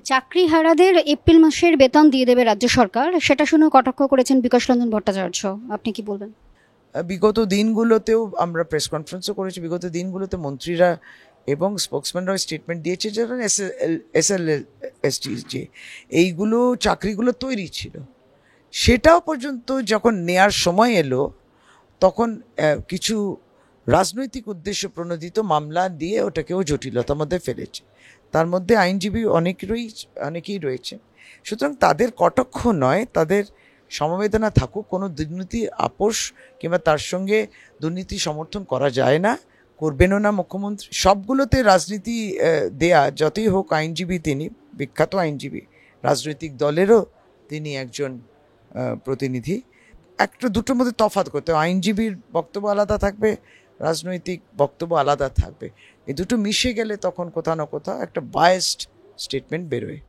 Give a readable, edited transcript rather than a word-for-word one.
চাকরিহারাদের April মাসের বেতন দিয়ে দেবে রাজ্য সরকার, সেটা শুনে কটাক্ষ করেছেন বিকাশ রঞ্জন ভট্টাচার্য। আপনি কি বলবেন? বিগত দিনগুলোতেও আমরা প্রেস কনফারেন্সও করেছি, বিগত দিনগুলোতে মন্ত্রীরা এবং স্পোক্সম্যানরাও স্টেটমেন্ট দিয়েছে যে SLST এইগুলো চাকরিগুলো তৈরি ছিল, সেটাও পর্যন্ত যখন নেয়ার সময় এলো তখন কিছু রাজনৈতিক উদ্দেশ্য প্রণোদিত মামলা দিয়ে ওটাকেও জটিলতার মধ্যে ফেলেছে। তার মধ্যে আইনজীবী অনেকেই রয়েছে। সুতরাং তাদের কটাক্ষ নয়, তাদের সমবেদনা থাকুক। কোনো দুর্নীতি আপোষ কিংবা তার সঙ্গে দুর্নীতি সমর্থন করা যায় না, করবেনও না মুখ্যমন্ত্রী। সবগুলোতে রাজনীতি দেয়া, যতই হোক আইনজীবী, তিনি বিখ্যাত আইনজীবী, রাজনৈতিক দলেরও তিনি একজন প্রতিনিধি। একটা দুটোর মধ্যে তফাৎ করতে, আইনজীবীর বক্তব্য আলাদা থাকবে, রাজনৈতিক বক্তব্য আলাদা থাকবে। এই দুটো মিশে গেলে তখন কোথাও না কোথাও একটা বায়াসড স্টেটমেন্ট বেরোয়।